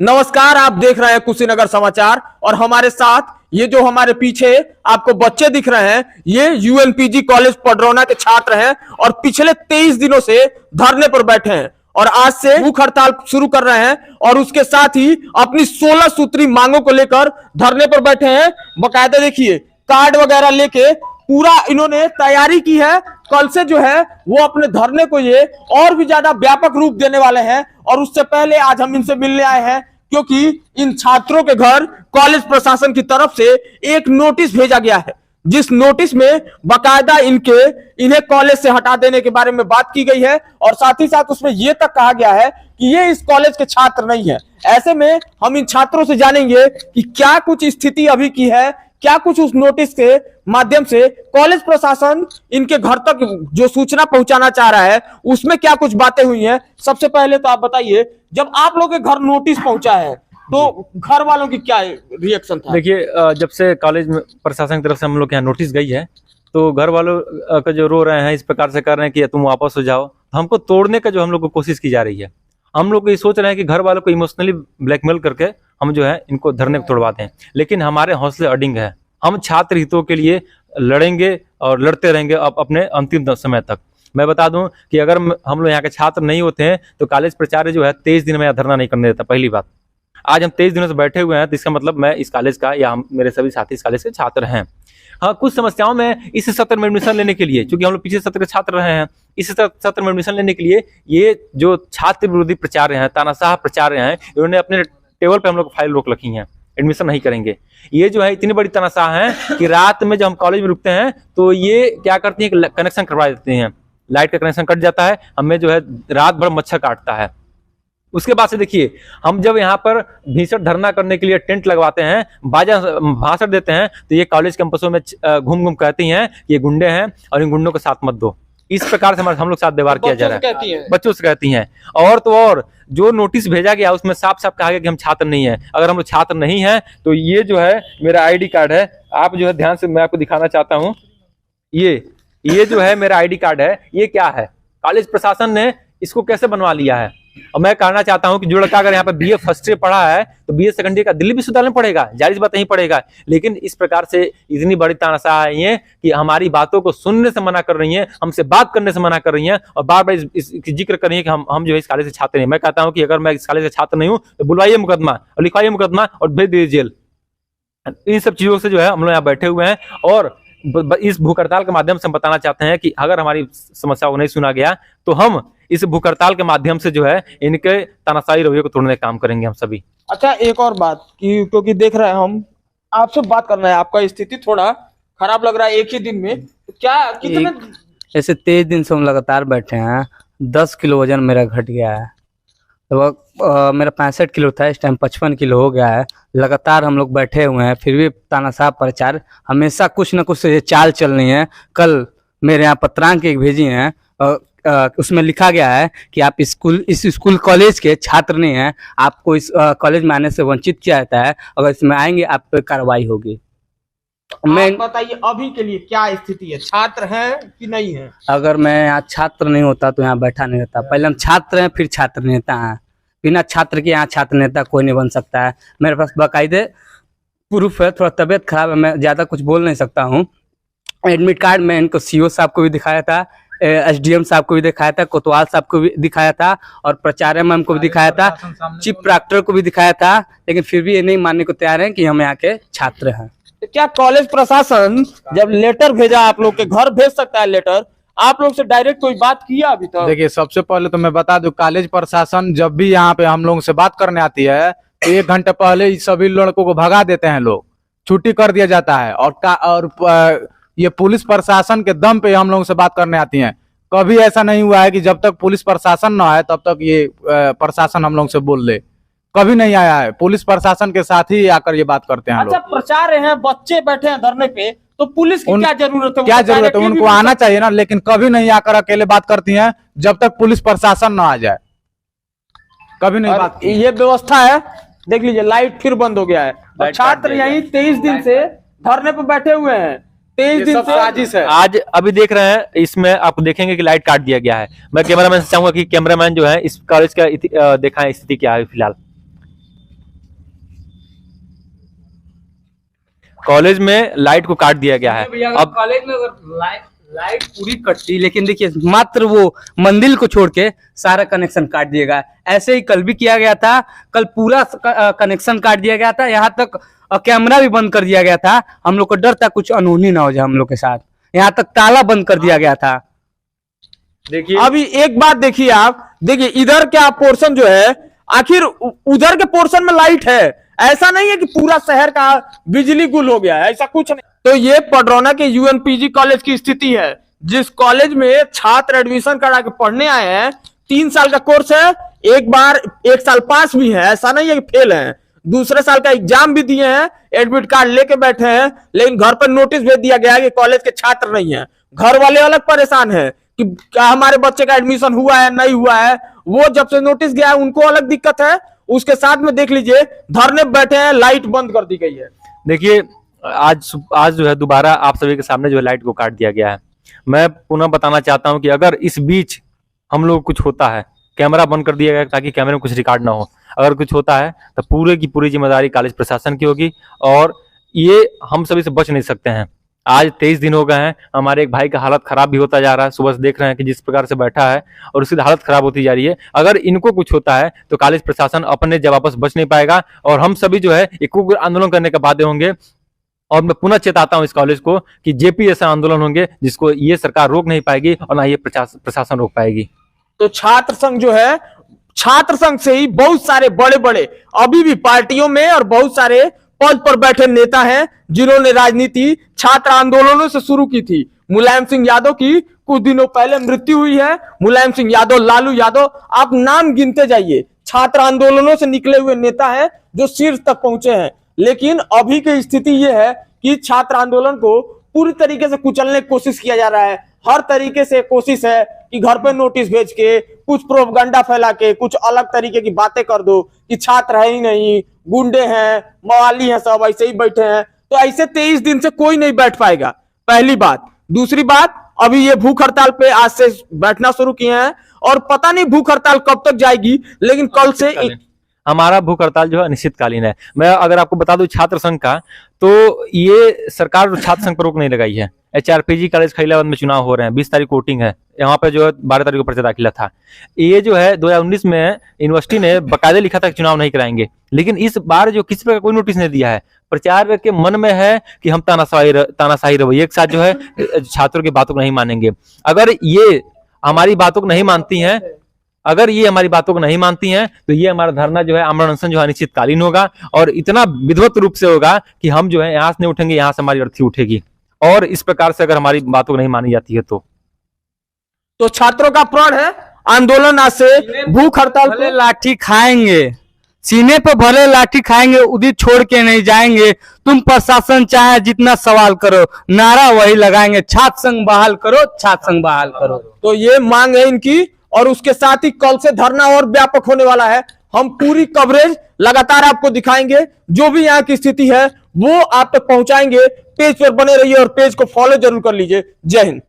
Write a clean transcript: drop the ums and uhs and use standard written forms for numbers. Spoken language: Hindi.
नमस्कार, आप देख रहे हैं कुशीनगर समाचार और हमारे साथ ये जो हमारे पीछे आपको बच्चे दिख रहे हैं, ये यूएनपीजी कॉलेज पडरौना के छात्र हैं और पिछले 23 दिनों से धरने पर बैठे हैं और आज से भूख हड़ताल शुरू कर रहे हैं और उसके साथ ही अपनी 16 सूत्री मांगों को लेकर धरने पर बैठे हैं। बकायदा देखिए कार्ड वगैरह लेके पूरा इन्होंने तैयारी की है। कल से जो है वो अपने धरने को ये और भी ज्यादा व्यापक रूप देने वाले हैं और उससे पहले आज हम इनसे मिलने आए हैं क्योंकि इन छात्रों के घर कॉलेज प्रशासन की तरफ से एक नोटिस भेजा गया है, जिस नोटिस में बकायदा इन्हें कॉलेज से हटा देने के बारे में बात की गई है और साथ ही साथ उसमें यह तक कहा गया है कि ये इस कॉलेज के छात्र नहीं है। ऐसे में हम इन छात्रों से जानेंगे कि क्या कुछ स्थिति अभी की है, क्या कुछ उस नोटिस के माध्यम से कॉलेज प्रशासन इनके घर तक जो सूचना पहुंचाना चाह रहा है उसमें क्या कुछ बातें हुई हैं। सबसे पहले तो आप बताइए, जब आप लोग के घर नोटिस पहुंचा है तो घर वालों की क्या रिएक्शन था? देखिए, जब से कॉलेज में प्रशासन की तरफ से हम लोग के यहाँ नोटिस गई है तो घर वालों का जो रो रहे हैं, इस प्रकार से कर रहे हैं कि तुम वापस हो जाओ, हमको तोड़ने का जो हम लोग को कोशिश की जा रही है। हम लोग ये सोच रहे हैं कि घर वालों को इमोशनली ब्लैकमेल करके हम जो है इनको धरने को तोड़वाते हैं, लेकिन हमारे हौसले अडिंग है। हम छात्र हितों के लिए लड़ेंगे और लड़ते रहेंगे अपने अंतिम समय तक। मैं बता दूं कि अगर हम लोग यहाँ के छात्र नहीं होते हैं तो कॉलेज प्राचार्य जो है 23 दिन में धरना नहीं करने देता। पहली बात, आज हम 23 दिनों से बैठे हुए हैं तो इसका मतलब मैं इस कॉलेज का या मेरे सभी साथी इस कॉलेज के छात्र हैं। हाँ, कुछ समस्याओं में इस सत्र में एडमिशन लेने के लिए, क्योंकि हम लोग पिछले सत्र के छात्र रहे हैं, इस सत्र में एडमिशन लेने के लिए ये जो छात्र विरोधी प्राचार्य हैं, तानाशाह प्राचार्य हैं, इन्होंने अपने टेबल पे हम लोग फाइल रोक रखी है, एडमिशन नहीं करेंगे। ये जो है इतनी बड़ी तानाशाह है कि रात में जब हम कॉलेज में रुकते हैं तो ये क्या करती है कि कनेक्शन करवा देते हैं, लाइट का कनेक्शन कट जाता है, हमें जो है रात भर मच्छर काटता है। उसके बाद से देखिए, हम जब यहाँ पर भीषण धरना करने के लिए टेंट लगवाते हैं, बाजा भाषण देते हैं, तो ये कॉलेज कैंपसों में घूम घूम कहती हैं कि ये गुंडे हैं और इन गुंडों को साथ मत दो। इस प्रकार से हम लोग साथ व्यवहार किया जा रहा है, बच्चों से कहती हैं। और तो और जो नोटिस भेजा गया उसमें साफ साफ कहा गया कि हम छात्र नहीं हैं। अगर हम लोग छात्र नहीं हैं तो ये जो है मेरा आईडी कार्ड है, आप जो है ध्यान से मैं आपको दिखाना चाहता हूँ। ये जो है मेरा आईडी कार्ड है। ये क्या है, कॉलेज प्रशासन ने इसको कैसे बनवा लिया है। और मैं कहना चाहता हूं कि जो लड़का अगर यहाँ पे बीए फर्स्ट ईयर पढ़ा है तो बीए सेकंड ईयर का दिल्ली विश्वविद्यालय में पढ़ेगा, जाहिर बात नहीं पढ़ेगा। लेकिन इस प्रकार से इतनी बड़ी तानाशाह है ये कि हमारी बातों को सुनने से मना कर रही हैं, हमसे बात करने से मना कर रही हैं और बार बार इस जिक्र कर रही है कि हम जो है इस कॉलेज से छात्र नहीं। मैं कहता हूँ कि अगर मैं इस कॉलेज से छात्र नहीं हूँ तो बुलवाइए मुकदमा और लिखवाइए मुकदमा और भेज दीजिए जेल। इन सब चीजों से जो है हम लोग यहाँ बैठे हुए हैं और इस भूख हड़ताल के माध्यम से हम बताना चाहते हैं कि अगर हमारी समस्या को नहीं सुना गया तो हम इस भूख हड़ताल के माध्यम से जो है इनके तानाशाही रवैये को तोड़ने का काम करेंगे हम सभी। अच्छा, एक और बात कि क्योंकि देख रहे हैं हम आपसे बात करना है, आपका स्थिति थोड़ा खराब लग रहा है एक ही दिन में, तो क्या कितने ऐसे 23 दिन से हम लगातार बैठे हैं। 10 किलो वजन मेरा घट गया है, तो मेरा 65 किलो था, इस टाइम 55 किलो हो गया है। लगातार हम लोग बैठे हुए हैं, फिर भी तानाशाह प्रचार हमेशा कुछ न कुछ चाल चल रही है। कल मेरे यहाँ पत्रांक एक भेजी हैं, उसमें लिखा गया है कि आप इस स्कूल कॉलेज के छात्र नहीं हैं, आपको इस कॉलेज में आने से वंचित किया जाता है, अगर इसमें आएंगे आप पे कार्रवाई होगी। मैं बताइए अभी के लिए क्या स्थिति है, छात्र हैं कि नहीं है? अगर मैं यहाँ छात्र नहीं होता तो यहाँ बैठा नहीं रहता। पहले हम छात्र हैं फिर छात्र नेता हैं, बिना छात्र के यहाँ छात्र नेता कोई नहीं बन सकता है। मेरे पास बाकायदे प्रूफ है, थोड़ा तबीयत खराब है, मैं ज्यादा कुछ बोल नहीं सकता हूँ। एडमिट कार्ड में इनको सीओ साहब को भी दिखाया था, एसडीएम साहब को भी दिखाया था, कोतवाल साहब को भी दिखाया था और प्राचार्य मैम को भी दिखाया था, चीफ प्रॉक्टर को भी दिखाया था, लेकिन फिर भी ये नहीं मानने को तैयार है कि हम यहाँ के छात्र हैं। क्या कॉलेज प्रशासन जब लेटर भेजा आप लोग के घर भेज सकता है लेटर, आप लोग से डायरेक्ट कोई बात किया अभी तक? देखिए, सबसे पहले तो मैं बता दूं, कॉलेज प्रशासन जब भी यहाँ पे हम लोगों से बात करने आती है तो 1 घंटे पहले सभी लड़कों को भगा देते हैं, लोग छुट्टी कर दिया जाता है। और ये पुलिस प्रशासन के दम पे हम लोगों से बात करने आती हैं। कभी ऐसा नहीं हुआ है कि जब तक पुलिस प्रशासन न आए तब तक ये प्रशासन हम लोग से बोल ले, कभी नहीं आया है। पुलिस प्रशासन के साथ ही आकर ये बात करते हैं। अच्छा, प्रचार्य हैं, बच्चे बैठे हैं धरने पे, तो पुलिस की क्या जरूरत है? क्या जरूरत है, उनको आना चाहिए ना, लेकिन कभी नहीं आकर अकेले बात करती हैं जब तक पुलिस प्रशासन न आ जाए, कभी नहीं बात। ये व्यवस्था है, देख लीजिए लाइट फिर बंद हो गया है। छात्र यही 23 दिन से धरने पे बैठे हुए हैं, 23 दिन से साजिश है। आज अभी देख रहे हैं, इसमें आप देखेंगे कि लाइट काट दिया गया है। मैं कैमरामैन से चाहूंगा कि कैमरामैन जो है इस कॉलेज का दिखाएं स्थिति क्या है फिलहाल। कॉलेज में लाइट को काट दिया गया है। अब कॉलेज में अगर लाइट पूरी कटती, लेकिन देखिए मात्र वो मंदिर को छोड़ के सारा कनेक्शन काट दिया गया। ऐसे ही कल भी किया गया था, कल पूरा कनेक्शन काट दिया गया था, यहाँ तक कैमरा भी बंद कर दिया गया था। हम लोग को डर था कुछ अनहोनी ना हो जाए हम लोग के साथ, यहाँ तक ताला बंद कर दिया गया था। देखिए अभी एक बात देखिए, आप देखिए इधर क्या पोर्शन जो है, आखिर उधर के पोर्शन में लाइट है, ऐसा नहीं है कि पूरा शहर का बिजली गुल हो गया है, ऐसा कुछ नहीं। तो ये पडरौना के यूएनपीजी कॉलेज की स्थिति है, जिस कॉलेज में छात्र एडमिशन करा के पढ़ने आए हैं। 3 साल का कोर्स है, एक साल पास भी है, ऐसा नहीं है कि फेल है। दूसरे साल का एग्जाम भी दिए हैं, एडमिट कार्ड लेके बैठे हैं, लेकिन घर पर नोटिस भेज दिया गया है कि कॉलेज के छात्र नहीं है। घर वाले अलग परेशान है कि क्या हमारे बच्चे का एडमिशन हुआ है नहीं हुआ है, वो जब से नोटिस गया है उनको अलग दिक्कत है। उसके साथ में देख लीजिए धरने बैठे हैं, लाइट बंद कर दी गई है। देखिए आज जो है दोबारा आप सभी के सामने जो है लाइट को काट दिया गया है। मैं पुनः बताना चाहता हूं कि अगर इस बीच हम लोग कुछ होता है, कैमरा बंद कर दिया गया ताकि कैमरे में कुछ रिकॉर्ड ना हो, अगर कुछ होता है तो पूरे की पूरी जिम्मेदारी कॉलेज प्रशासन की होगी और ये हम सभी से बच नहीं सकते हैं। आज 23 दिन हो गए हैं, हमारे एक भाई का हालत खराब भी होता जा रहा है। सुबह से देख रहे हैं कि जिस प्रकार से बैठा है और उसकी हालत खराब होती जा रही है। अगर इनको कुछ होता है तो कॉलेज प्रशासन अपने जब वापस बच नहीं पाएगा और हम सभी जो है एक उग्र आंदोलन करने के बाध्य होंगे। और मैं पुनः चेताता हूं इस कॉलेज को कि जेपी ऐसा आंदोलन होंगे जिसको ये सरकार रोक नहीं पाएगी और ना ये प्रशासन रोक पाएगी। तो छात्र संघ जो है, छात्र संघ से ही बहुत सारे बड़े बड़े अभी भी पार्टियों में और बहुत सारे पद पर बैठे नेता हैं जिन्होंने राजनीति छात्र आंदोलनों से शुरू की थी। मुलायम सिंह यादव की कुछ दिनों पहले मृत्यु हुई है। मुलायम सिंह यादव, लालू यादव, आप नाम गिनते जाइए, छात्र आंदोलनों से निकले हुए नेता हैं जो शीर्ष तक पहुंचे हैं। लेकिन अभी की स्थिति यह है कि छात्र आंदोलन को पूरी तरीके से कुचलने की कोशिश किया जा रहा है। हर तरीके से कोशिश है कि घर पे नोटिस भेज के, कुछ प्रोपगंडा फैला के, कुछ अलग तरीके की बातें कर दो कि छात्र है ही नहीं, गुंडे हैं, मवाली हैं, सब ऐसे ही बैठे हैं। तो ऐसे 23 दिन से कोई नहीं बैठ पाएगा, पहली बात। दूसरी बात, अभी ये भूख हड़ताल पे आज से बैठना शुरू किए हैं और पता नहीं भूख हड़ताल कब तक जाएगी, लेकिन कल से हमारा भूख हड़ताल जो है अनिश्चितकालीन है। मैं अगर आपको बता दूं छात्र संघ का, तो ये सरकार छात्र संघ पर रोक नहीं लगाई है। एचआरपीजी कॉलेज खैलाबाद में चुनाव हो रहे हैं, 20 तारीख को वोटिंग है, यहाँ पे जो है 12 तारीख को पर्चा दाखिला था। ये जो है 2019 में यूनिवर्सिटी ने बकायदे लिखा था कि चुनाव नहीं कराएंगे, लेकिन इस बार जो किसी प्रकार कोई नोटिस नहीं दिया है। प्रचार के मन में है कि हम तानाशाही रवैये के साथ जो है छात्रों की बातों को नहीं मानेंगे। अगर ये हमारी बातों को नहीं मानती हैं, अगर ये हमारी बातों को नहीं मानती हैं तो ये हमारा धरना जो है, आमरण अनशन जो है अनिश्चितकालीन होगा और इतना विधिवत रूप से होगा कि हम जो है यहाँ से नहीं उठेंगे, यहाँ से हमारी अर्थी उठेगी। और इस प्रकार से अगर हमारी बातों को नहीं मानी जाती है तो छात्रों का प्रण है आंदोलन आज से भूख हड़ताल भले लाठी खाएंगे, सीने पे भले लाठी खाएंगे, उदित छोड़ के नहीं जाएंगे। तुम प्रशासन चाहे जितना सवाल करो, नारा वही लगाएंगे, छात्र संघ बहाल करो, छात्र संघ बहाल करो। तो ये मांग है इनकी और उसके साथ ही कल से धरना और व्यापक होने वाला है। हम पूरी कवरेज लगातार आपको दिखाएंगे, जो भी यहाँ की स्थिति है वो आप तक पहुंचाएंगे। पेज पर बने रहिए और पेज को फॉलो जरूर कर लीजिए। जय हिंद।